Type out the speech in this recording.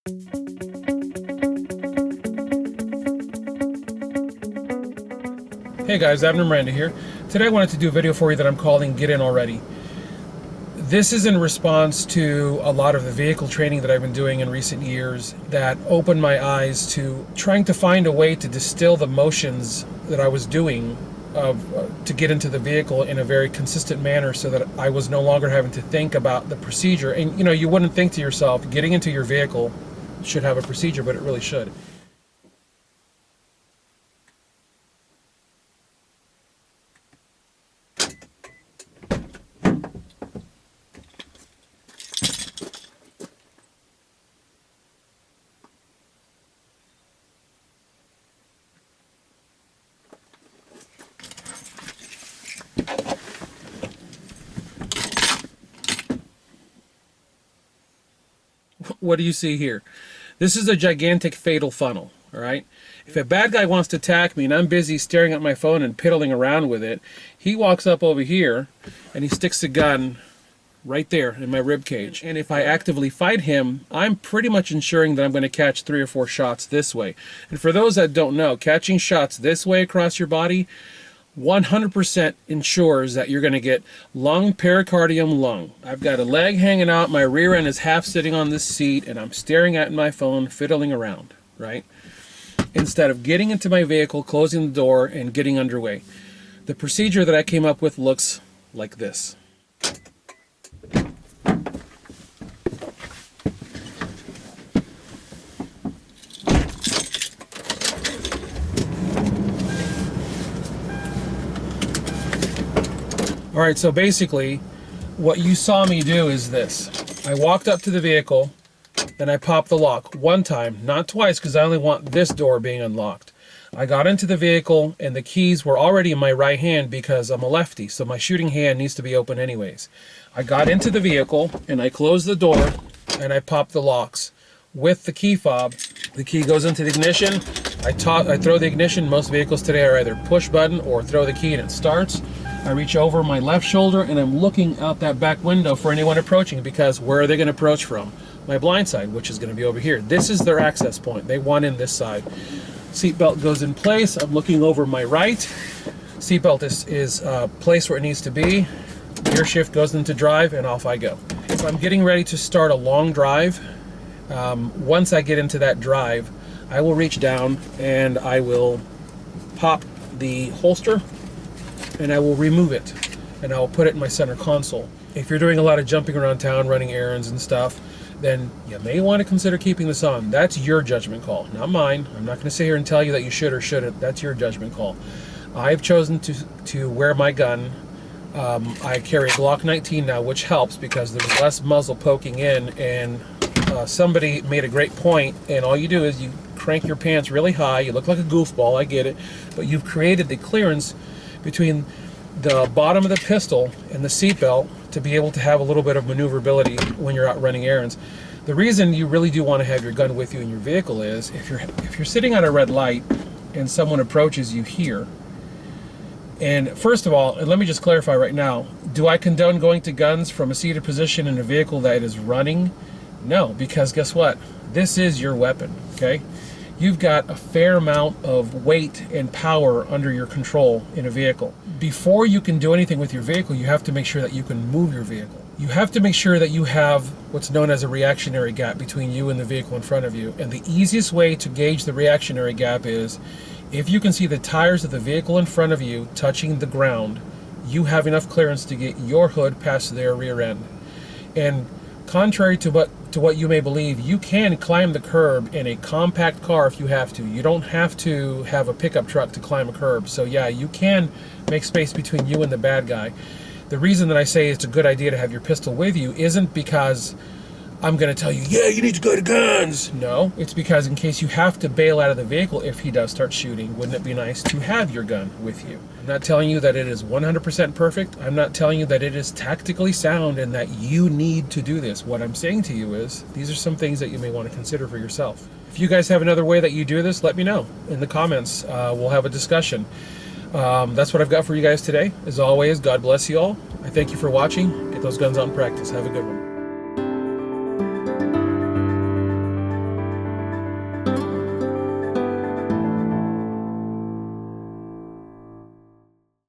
Hey guys, Abner Miranda here. Today I wanted to do a video for you that I'm calling Get In Already. This is in response to a lot of the vehicle training that I've been doing in recent years that opened my eyes to trying to find a way to distill the motions that I was doing to get into the vehicle in a very consistent manner so that I was no longer having to think about the procedure. And you wouldn't think to yourself, getting into your vehicle should have a procedure, but it really should. What do you see here? This is a gigantic fatal funnel, all right? If a bad guy wants to attack me and I'm busy staring at my phone and piddling around with it, he walks up over here and he sticks the gun right there in my rib cage. And if I actively fight him, I'm pretty much ensuring that I'm going to catch 3 or 4 shots this way. And for those that don't know, catching shots this way across your body 100% ensures that you're going to get lung, pericardium, lung. I've got a leg hanging out, my rear end is half sitting on this seat, and I'm staring at my phone, fiddling around, right? Instead of getting into my vehicle, closing the door, and getting underway. The procedure that I came up with looks like this. All right, so basically, what you saw me do is this. I walked up to the vehicle, and I popped the lock one time, not twice, because I only want this door being unlocked. I got into the vehicle, and the keys were already in my right hand because I'm a lefty, so my shooting hand needs to be open anyways. I got into the vehicle, and I closed the door, and I popped the locks. With the key fob, the key goes into the ignition. I throw the ignition. Most vehicles today are either push button or throw the key and it starts. I reach over my left shoulder and I'm looking out that back window for anyone approaching, because where are they going to approach from? My blind side, which is going to be over here. This is their access point. They want in this side. Seatbelt goes in place. I'm looking over my right. Seatbelt is placed where it needs to be. Gear shift goes into drive and off I go. If I'm getting ready to start a long drive, once I get into that drive, I will reach down and I will pop the holster and I will remove it and I will put it in my center console. If you're doing a lot of jumping around town, running errands and stuff, then you may want to consider keeping this on. That's your judgment call, not mine. I'm not going to sit here and tell you that you should or shouldn't. That's your judgment call. I've chosen to wear my gun. I carry a Glock 19 now, which helps because there's less muzzle poking in, and somebody made a great point, and all you do is you crank your pants really high. You look like a goofball, I get it, but you've created the clearance between the bottom of the pistol and the seatbelt to be able to have a little bit of maneuverability when you're out running errands. The reason you really do want to have your gun with you in your vehicle is if you're sitting at a red light and someone approaches you here, and first of all, and let me just clarify right now, do I condone going to guns from a seated position in a vehicle that is running? No, because guess what? This is your weapon, okay? You've got a fair amount of weight and power under your control in a vehicle. Before you can do anything with your vehicle, you have to make sure that you can move your vehicle. You have to make sure that you have what's known as a reactionary gap between you and the vehicle in front of you. And the easiest way to gauge the reactionary gap is if you can see the tires of the vehicle in front of you touching the ground, you have enough clearance to get your hood past their rear end. And contrary to what you may believe, you can climb the curb in a compact car if you have to. You don't have to have a pickup truck to climb a curb. So yeah, you can make space between you and the bad guy. The reason that I say it's a good idea to have your pistol with you isn't because I'm going to tell you, yeah, you need to go to guns. No, it's because in case you have to bail out of the vehicle if he does start shooting, wouldn't it be nice to have your gun with you? I'm not telling you that it is 100% perfect. I'm not telling you that it is tactically sound and that you need to do this. What I'm saying to you is these are some things that you may want to consider for yourself. If you guys have another way that you do this, let me know in the comments. We'll have a discussion. That's what I've got for you guys today. As always, God bless you all. I thank you for watching. Get those guns out in practice. Have a good one.